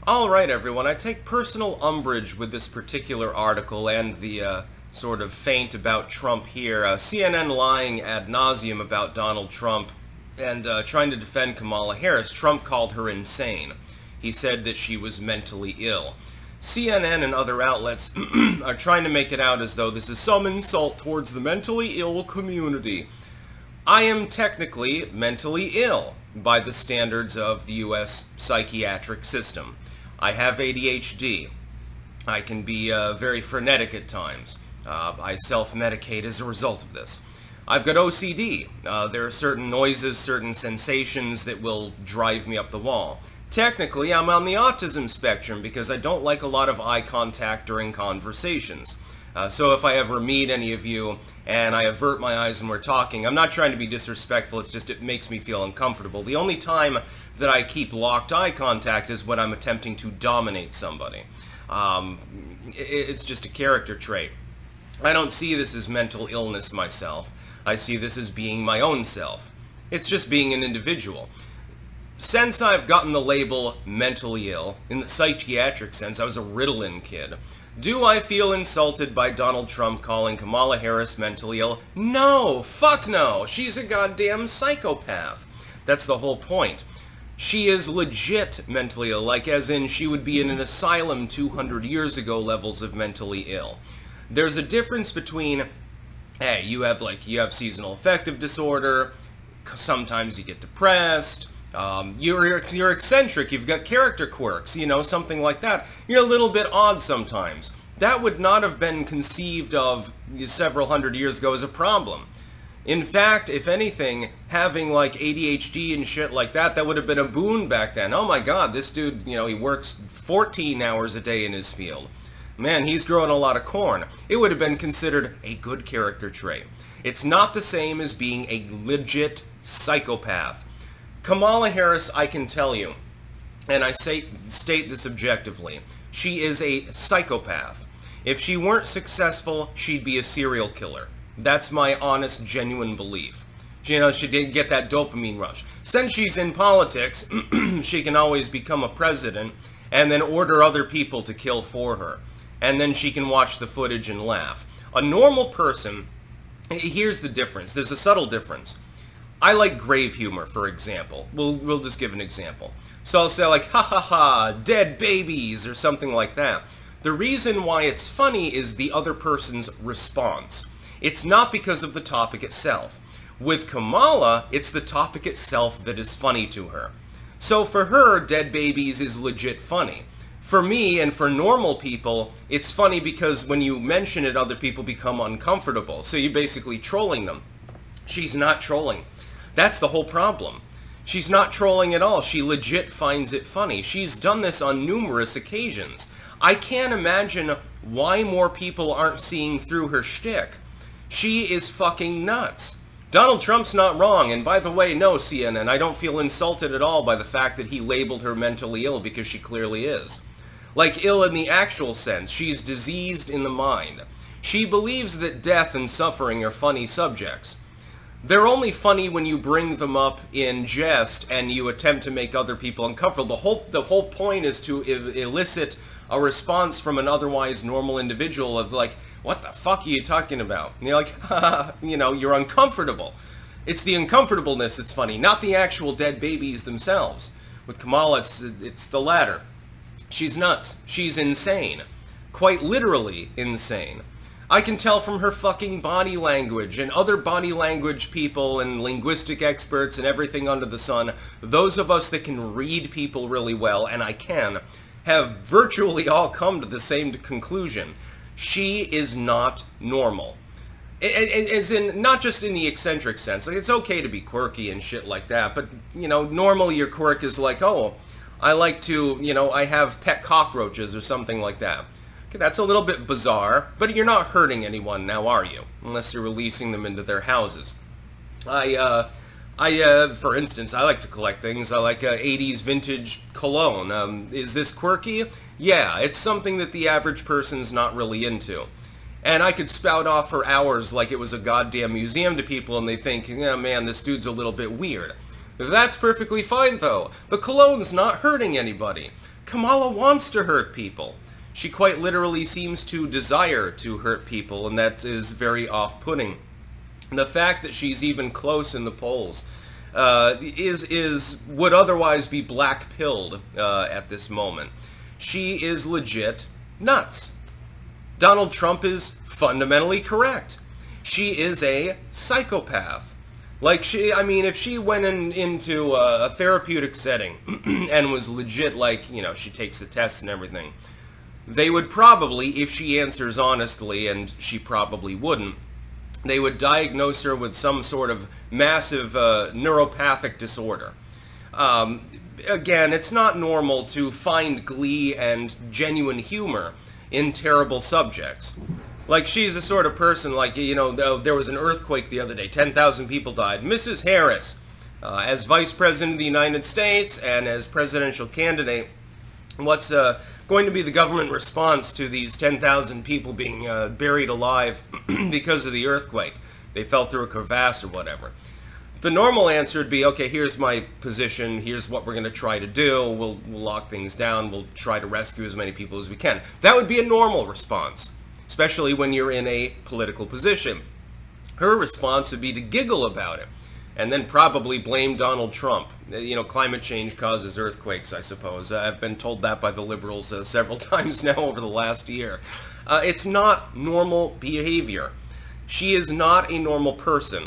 Alright everyone, I take personal umbrage with this particular article and the sort of feint about Trump here. CNN lying ad nauseum about Donald Trump and trying to defend Kamala Harris. Trump called her insane. He said that she was mentally ill. CNN and other outlets are trying to make it out as though this is some insult towards the mentally ill community. I am technically mentally ill by the standards of the U.S. psychiatric system. I have ADHD. I can be very frenetic at times. I self-medicate as a result of this. I've got OCD. There are certain noises, certain sensations that will drive me up the wall. Technically, I'm on the autism spectrum because I don't like a lot of eye contact during conversations. So if I ever meet any of you and I avert my eyes when we're talking, I'm not trying to be disrespectful, it's just it makes me feel uncomfortable. The only time that I keep locked eye contact is when I'm attempting to dominate somebody. It's just a character trait. I don't see this as mental illness myself. I see this as being my own self. It's just being an individual. Since I've gotten the label mentally ill, in the psychiatric sense, I was a Ritalin kid. Do I feel insulted by Donald Trump calling Kamala Harris mentally ill? No! Fuck no! She's a goddamn psychopath. That's the whole point. She is legit mentally ill, like as in she would be in an asylum 200 years ago levels of mentally ill. There's a difference between, hey, you have seasonal affective disorder, sometimes you get depressed, you're eccentric, you've got character quirks, you know, something like that. You're a little bit odd sometimes. That would not have been conceived of several hundred years ago as a problem. In fact, if anything, having like ADHD and shit like that, that would have been a boon back then. Oh my god, this dude, you know, he works 14 hours a day in his field. Man, he's growing a lot of corn. It would have been considered a good character trait. It's not the same as being a legit psychopath. Kamala Harris, I can tell you, and I state this objectively, she is a psychopath. If she weren't successful, she'd be a serial killer. That's my honest, genuine belief. You know, she didn't get that dopamine rush. Since she's in politics, she can always become a president and then order other people to kill for her. And then she can watch the footage and laugh. A normal person, here's the difference. There's a subtle difference. I like grave humor, for example. We'll just give an example. So I'll say like, ha ha ha, dead babies, or something like that. The reason why it's funny is the other person's response. It's not because of the topic itself. With Kamala, it's the topic itself that is funny to her. So for her, dead babies is legit funny. For me and for normal people, it's funny because when you mention it, other people become uncomfortable. So you're basically trolling them. She's not trolling. That's the whole problem. She's not trolling at all. She legit finds it funny. She's done this on numerous occasions. I can't imagine why more people aren't seeing through her shtick. She is fucking nuts. Donald Trump's not wrong, and by the way, no, CNN, I don't feel insulted at all by the fact that he labeled her mentally ill, because she clearly is. Like, ill in the actual sense. She's diseased in the mind. She believes that death and suffering are funny subjects. They're only funny when you bring them up in jest and you attempt to make other people uncomfortable. The whole point is to elicit a response from an otherwise normal individual of like, what the fuck are you talking about? And you're like, haha, you know, you're uncomfortable. It's the uncomfortableness that's funny, not the actual dead babies themselves. With Kamala, it's the latter. She's nuts. She's insane. Quite literally insane. I can tell from her fucking body language and other body language people and linguistic experts and everything under the sun, those of us that can read people really well, and I can, have virtually all come to the same conclusion. She is not normal. As in, not just in the eccentric sense. Like, it's okay to be quirky and shit like that, but, you know, normally your quirk is like, oh, I like to, you know, I have pet cockroaches or something like that. Okay, that's a little bit bizarre, but you're not hurting anyone now, are you? Unless you're releasing them into their houses. For instance, I like to collect things. I like 80s vintage cologne. Is this quirky? Yeah, it's something that the average person's not really into. And I could spout off for hours like it was a goddamn museum to people and they think, yeah, man, this dude's a little bit weird. That's perfectly fine, though. The cologne's not hurting anybody. Kamala wants to hurt people. She quite literally seems to desire to hurt people, and that is very off-putting. The fact that she's even close in the polls would otherwise be black-pilled at this moment. She is legit nuts. Donald Trump is fundamentally correct. She is a psychopath. Like, if she went into a therapeutic setting and was legit, like, you know, she takes the tests and everything, they would probably, if she answers honestly, and she probably wouldn't, they would diagnose her with some sort of massive neuropathic disorder. Again, it's not normal to find glee and genuine humor in terrible subjects. Like, she's the sort of person, like, you know, there was an earthquake the other day, 10,000 people died. Mrs. Harris, as Vice President of the United States and as presidential candidate, what's going to be the government response to these 10,000 people being buried alive because of the earthquake? They fell through a crevasse or whatever. The normal answer would be, okay, here's my position, here's what we're going to try to do, we'll lock things down, we'll try to rescue as many people as we can. That would be a normal response, especially when you're in a political position. Her response would be to giggle about it, and then probably blame Donald Trump. You know, climate change causes earthquakes, I suppose. I've been told that by the liberals several times now over the last year. It's not normal behavior. She is not a normal person.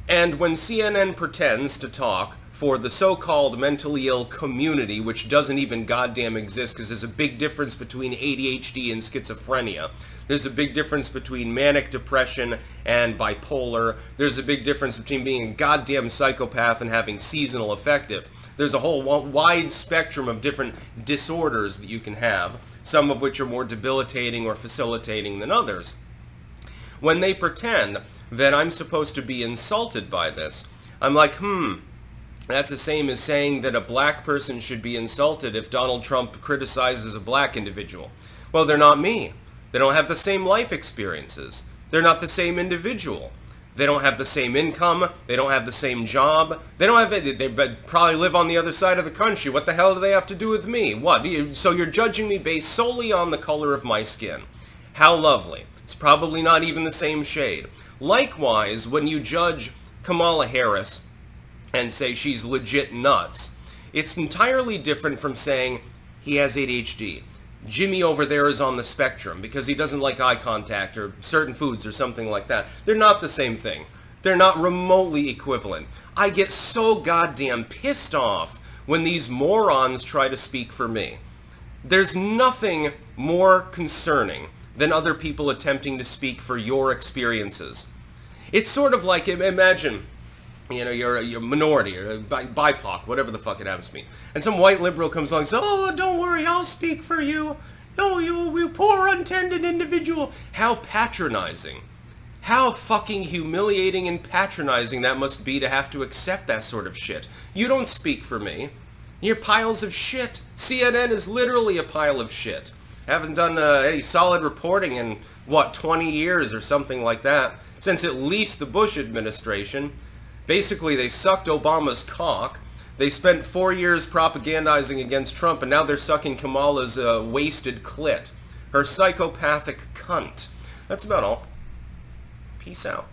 And when CNN pretends to talk for the so-called mentally ill community, which doesn't even goddamn exist, because there's a big difference between ADHD and schizophrenia. There's a big difference between manic depression and bipolar. There's a big difference between being a goddamn psychopath and having seasonal affective. There's a whole wide spectrum of different disorders that you can have, some of which are more debilitating or facilitating than others. When they pretend that I'm supposed to be insulted by this, I'm like, that's the same as saying that a black person should be insulted if Donald Trump criticizes a black individual. Well, they're not me. They don't have the same life experiences. They're not the same individual. They don't have the same income. They don't have the same job. They don't have it. They probably live on the other side of the country. What the hell do they have to do with me? What? So you're judging me based solely on the color of my skin. How lovely. It's probably not even the same shade. Likewise, when you judge Kamala Harris and say she's legit nuts, it's entirely different from saying he has ADHD. Jimmy over there is on the spectrum because he doesn't like eye contact or certain foods or something like that. They're not the same thing. They're not remotely equivalent. I get so goddamn pissed off when these morons try to speak for me. There's nothing more concerning than other people attempting to speak for your experiences. It's sort of like, imagine, you know, you're a minority or a BIPOC, whatever the fuck it happens to be, and some white liberal comes along and says, oh, don't worry, I'll speak for you. Oh, you poor untended individual. How patronizing. How fucking humiliating and patronizing that must be to have to accept that sort of shit. You don't speak for me. You're piles of shit. CNN is literally a pile of shit. Haven't done any solid reporting in, what, 20 years or something like that, since at least the Bush administration. Basically, they sucked Obama's cock. They spent 4 years propagandizing against Trump, and now they're sucking Kamala's wasted clit. Her psychopathic cunt. That's about all. Peace out.